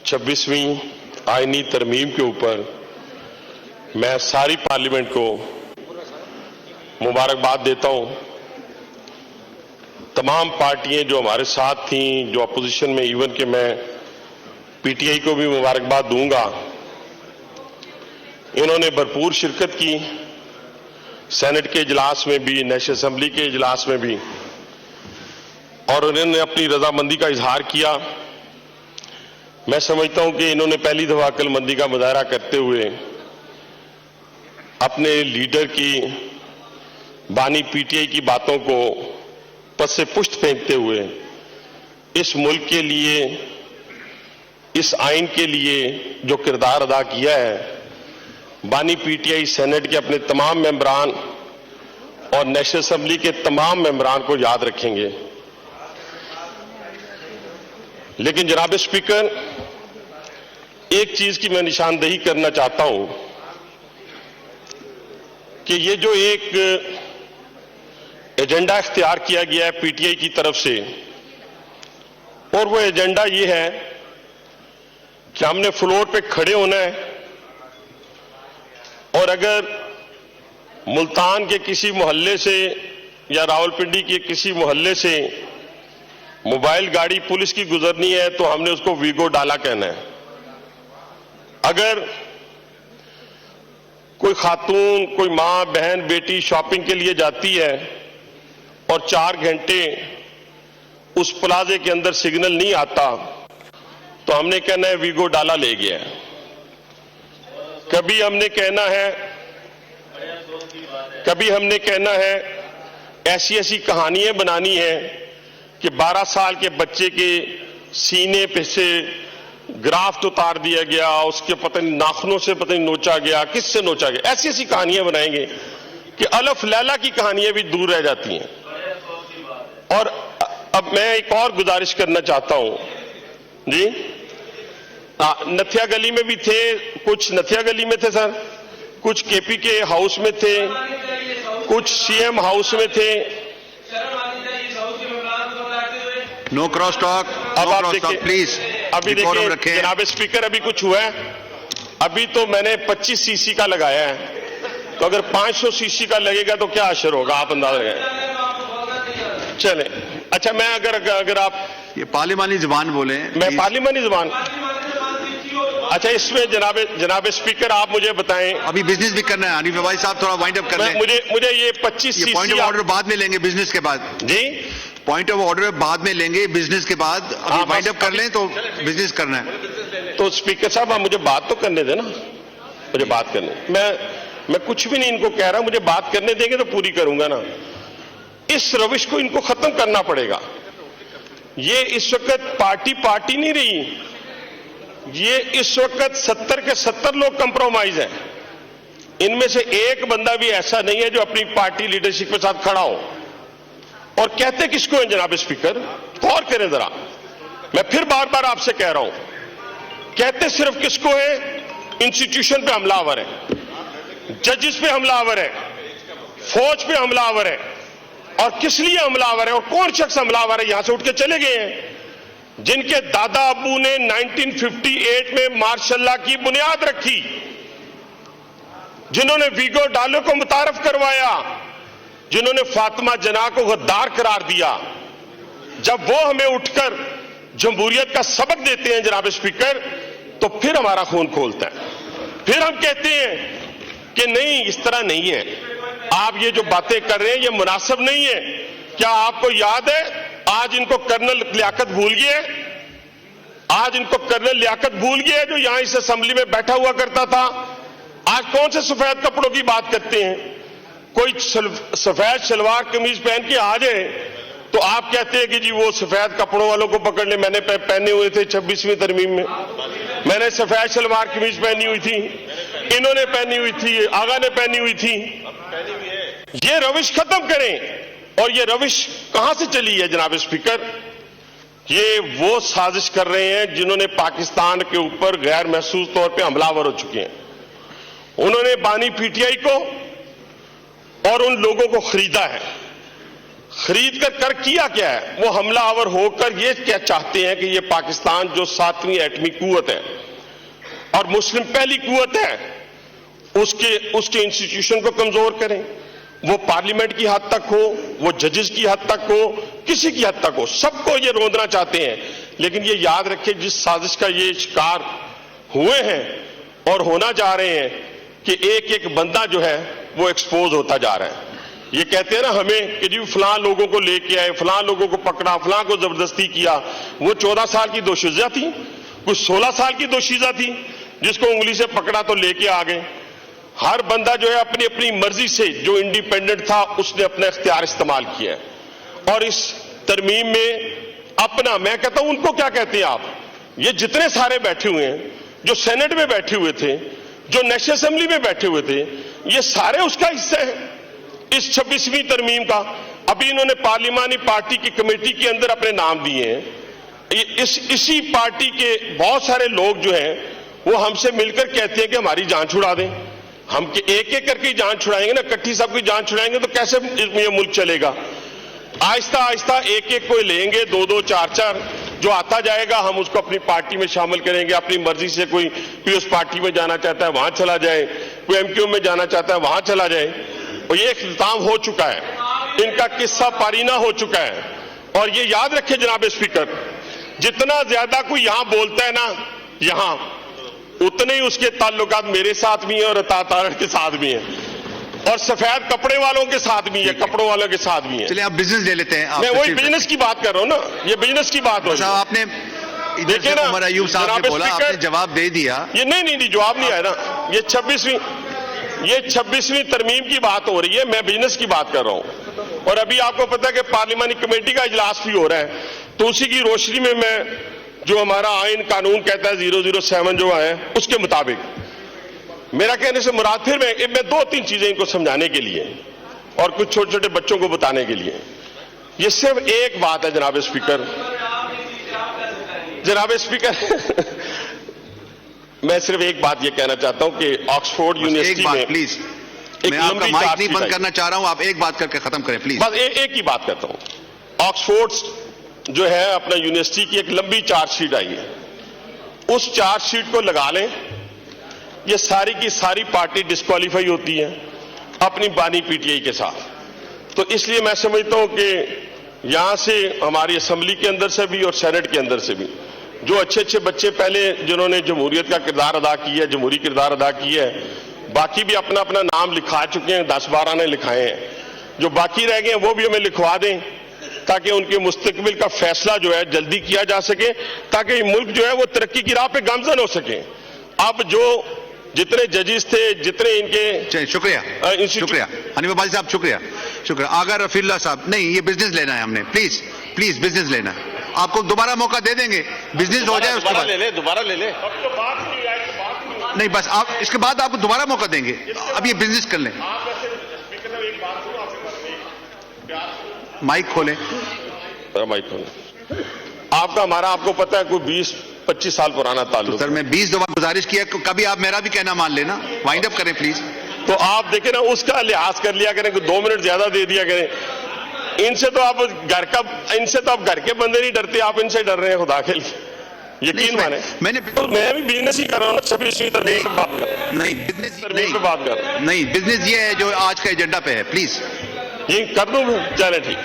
26वीं आईनी तरमीम के ऊपर मैं सारी पार्लियामेंट को मुबारकबाद देता हूं। तमाम पार्टियां जो हमारे साथ थीं, जो अपोजिशन में, इवन कि मैं पीटीआई को भी मुबारकबाद दूंगा। इन्होंने भरपूर शिरकत की, सेनेट के इजलास में भी, नेशनल असेंबली के इजलास में भी, और उन्होंने अपनी रजामंदी का इजहार किया। मैं समझता हूं कि इन्होंने पहली दफा अक्लमंदी का मुजाहरा करते हुए अपने लीडर की, बानी पीटीआई की बातों को पद से पुष्ट फेंकते हुए इस मुल्क के लिए, इस आइन के लिए जो किरदार अदा किया है, बानी पीटीआई सेनेट के अपने तमाम मेंबरान और नेशनल असेंबली के तमाम मेंबरान को याद रखेंगे। लेकिन जनाब स्पीकर, एक चीज की मैं निशानदेही करना चाहता हूं कि ये जो एक एजेंडा इख्तियार किया गया है पीटीआई की तरफ से, और वो एजेंडा ये है कि हमने फ्लोर पे खड़े होना है, और अगर मुल्तान के किसी मोहल्ले से या रावलपिंडी के किसी मोहल्ले से मोबाइल गाड़ी पुलिस की गुजरनी है तो हमने उसको वीगो डाला कहना है। अगर कोई खातून, कोई मां, बहन, बेटी शॉपिंग के लिए जाती है और 4 घंटे उस प्लाजे के अंदर सिग्नल नहीं आता तो हमने कहना है वीगो डाला ले गया। कभी हमने कहना है ऐसी ऐसी कहानियां बनानी है कि 12 साल के बच्चे के सीने पे से ग्राफ्ट उतार दिया गया, उसके पता नहीं नाखूनों से पता नहीं नोचा गया, किससे नोचा गया। ऐसी ऐसी कहानियां बनाएंगे कि अलफ लैला की कहानियां भी दूर रह जाती हैं। और अब मैं एक और गुजारिश करना चाहता हूं जी। नथिया गली में भी थे, कुछ नथिया गली में थे सर, कुछ केपी के हाउस में थे, कुछ सीएम हाउस में थे। No cross talk. अब आप देखिए, प्लीज अभी देखिए जनाब स्पीकर, अभी कुछ हुआ है। अभी तो मैंने 25 सीसी का लगाया है, तो अगर 500 सीसी का लगेगा तो क्या असर होगा, आप अंदाजा लगाएं। चले, अच्छा मैं अगर आप ये पार्लिमानी जुबान बोले, मैं पार्लिमानी जुबान, अच्छा इसमें जनाब स्पीकर आप मुझे बताएं। अभी बिजनेस भी करना है, हनीफ भाई साहब थोड़ा वाइंड अप कर लें। मुझे ये 25 सीसी पॉइंट ऑफ ऑर्डर बाद में लेंगे, बिजनेस के बाद जी। पॉइंट ऑफ ऑर्डर बाद में लेंगे, बिजनेस के बाद। अभी वाइंड अप कर लें तो बिजनेस करना है। तो स्पीकर साहब आप मुझे बात तो करने देना, मुझे बात करने। मैं कुछ भी नहीं इनको कह रहा, मुझे बात करने देंगे तो पूरी करूंगा ना। इस रविश को इनको खत्म करना पड़ेगा। ये इस वक्त पार्टी नहीं रही, ये इस वक्त 70 के 70 लोग कंप्रोमाइज हैं। इनमें से एक बंदा भी ऐसा नहीं है जो अपनी पार्टी लीडरशिप के साथ खड़ा हो। और कहते किसको हैं जनाब स्पीकर, गौर करें जरा, मैं फिर बार बार आपसे कह रहा हूं, कहते सिर्फ किसको है, इंस्टीट्यूशन पे हमलावर है, जजेस पे हमलावर है, फौज पे हमलावर है। और किस लिए हमलावर है और कौन शख्स हमलावर है, यहां से उठ के चले गए हैं जिनके दादा अब्बू ने 1958 में मार्शल की बुनियाद रखी, जिन्होंने वीगो डालो को मुतारफ करवाया, जिन्होंने फातिमा जना को गद्दार करार दिया। जब वो हमें उठकर जमहूरियत का सबक देते हैं जनाब स्पीकर, तो फिर हमारा खून खोलता है। फिर हम कहते हैं कि नहीं, इस तरह नहीं है, आप ये जो बातें कर रहे हैं ये मुनासिब नहीं है। क्या आपको याद है आज इनको कर्नल लियाकत भूल गए, आज इनको कर्नल लियाकत भूल गए जो यहां इस असेंबली में बैठा हुआ करता था। आज कौन से सफेद कपड़ों की बात करते हैं, कोई सफेद शलवार कमीज पहन के आ जाए तो आप कहते हैं कि जी वो सफेद कपड़ों वालों को पकड़ ले। मैंने पहने हुए थे 26वीं तरमीम में, मैंने सफेद शलवार कमीज पहनी हुई थी, इन्होंने पहनी हुई थी, आगा ने पहनी हुई थी। ये रविश खत्म करें। और ये रविश कहां से चली है जनाब स्पीकर, ये वो साजिश कर रहे हैं जिन्होंने पाकिस्तान के ऊपर गैर महसूस तौर पे हमलावर हो चुके हैं। उन्होंने बानी पीटीआई को और उन लोगों को खरीदा है। खरीद कर किया क्या है? वो हमलावर होकर ये क्या चाहते हैं कि ये पाकिस्तान जो 7वीं एटमी कुव्वत है और मुस्लिम पहली कुव्वत है, उसके इंस्टीट्यूशन को कमजोर करें। वो पार्लियामेंट की हद तक हो, वो जजेस की हद तक हो, किसी की हद तक हो, सबको ये रोंदना चाहते हैं। लेकिन ये याद रखें, जिस साजिश का ये शिकार हुए हैं और होना जा रहे हैं कि एक एक बंदा जो है वो एक्सपोज होता जा रहा है। ये कहते हैं ना हमें कि जी फलां लोगों को लेके आए, फलां लोगों को पकड़ा, फलां को जबरदस्ती किया। वो 14 साल की दोशीजा थी, कुछ 16 साल की दोशीजा थी, जिसको उंगली से पकड़ा तो लेके आ गए। हर बंदा जो है अपनी अपनी मर्जी से जो इंडिपेंडेंट था उसने अपना इख्तियार इस्तेमाल किया है। और इस तरमीम में अपना, मैं कहता हूं उनको क्या कहते हैं आप, ये जितने सारे बैठे हुए हैं, जो सेनेट में बैठे हुए थे, जो नेशनल असेंबली में बैठे हुए थे, ये सारे उसका हिस्सा है इस 26वीं तरमीम का। अभी इन्होंने पार्लिमानी पार्टी की कमेटी के अंदर अपने नाम दिए हैं। इसी पार्टी के बहुत सारे लोग जो हैं वो हमसे मिलकर कहते हैं कि हमारी जान छुड़ा दें। हम एक एक करके जान छुड़ाएंगे ना, इकट्ठी सबकी जान छुड़ाएंगे तो कैसे ये मुल्क चलेगा? आहिस्ता आहिस्ता एक एक को लेंगे, 2-2, 4-4, जो आता जाएगा हम उसको अपनी पार्टी में शामिल करेंगे। अपनी मर्जी से कोई उस पार्टी में जाना चाहता है वहां चला जाए, कोई एमक्यू में जाना चाहता है वहां चला जाए। और ये इख्तिताम हो चुका है, इनका किस्सा पारीना हो चुका है। और ये याद रखें जनाब स्पीकर, जितना ज्यादा कोई यहां बोलता है ना यहां, उतने ही उसके ताल्लुकात मेरे साथ भी हैं और अता के साथ भी हैं और सफेद कपड़े वालों के साथ भी है, कपड़ों वालों के साथ भी है। चलिए आप बिजनेस ले लेते हैं। मैं वही बिजनेस की बात कर रहा हूं ना, ये बिजनेस की बात हो रही है। आपने देखिए ना, उमर अयूब साहब ने बोला, आपने जवाब दे दिया। ये नहीं जवाब नहीं आया ना। ये 26वीं तरमीम की बात हो रही है, मैं बिजनेस की बात कर रहा हूं। और अभी आपको पता है कि पार्लिमानी कमेटी का इजलास भी हो रहा है, तो उसी की रोशनी में मैं जो हमारा आइन कानून कहता है 007 जो है उसके मुताबिक मेरा कहने से मुराद, फिर मैं 2-3 चीजें इनको समझाने के लिए और कुछ छोटे छोटे बच्चों को बताने के लिए। ये सिर्फ एक बात है जनाब स्पीकर, मैं सिर्फ एक बात ये कहना चाहता हूं कि ऑक्सफोर्ड यूनिवर्सिटी में, प्लीज, मैं आपका माइक नहीं बंद करना चाह रहा हूं, आप एक बात करके खत्म करें प्लीज। बस एक ही बात करता हूं। ऑक्सफोर्ड जो है अपना यूनिवर्सिटी की एक लंबी चार्जशीट आई है, उस चार्जशीट को लगा लें। ये सारी की सारी पार्टी डिस्क्वालीफाई होती है अपनी बानी पीटीआई के साथ। तो इसलिए मैं समझता हूं कि यहां से हमारी असेंबली के अंदर से भी और सेनेट के अंदर से भी जो अच्छे अच्छे बच्चे पहले जिन्होंने जमहूरियत का किरदार अदा किया है, जमहूरी किरदार अदा किया है, बाकी भी अपना अपना नाम लिखा चुके हैं, 10-12 ने लिखाए हैं। जो बाकी रह गए हैं वो भी हमें लिखवा दें ताकि उनके मुस्तकबिल का फैसला जो है जल्दी किया जा सके, ताकि मुल्क जो है वो तरक्की की राह पे गामजन हो सके। अब जो जितने जजेस थे, जितने इनके, शुक्रिया हनीफ अब्बासी साहब, शुक्रिया। आगर रफील्ला साहब, नहीं ये बिजनेस लेना है हमने, प्लीज बिजनेस लेना है। आपको दोबारा मौका दे देंगे, बिजनेस हो जाए उसके बाद दोबारा ले ले। नहीं बस आप इसके बाद आपको दोबारा मौका देंगे, अब ये बिजनेस कर लें। माइक खोलें। आपका हमारा आपको पता है कोई 20-25 साल पुराना ताल्लुक। सर मैं 20 दफा गुजारिश किया, कभी आप मेरा भी कहना मान लेना, वाइंड अप करें प्लीज। तो आप देखें ना, उसका लिहाज कर लिया करें, 2 मिनट ज्यादा दे दिया करें। इनसे तो आप घर के बंदे नहीं डरते, आप इनसे डर रहे हैं खुदा के लिए, यकीन माने। मैं भी बिजनेस ही कर रहा हूँ, 26वीं तरमीम पे बात कर, नहीं बिजनेस ये है जो आज का एजेंडा पे है, प्लीज ये कर दूं। चले ठीक।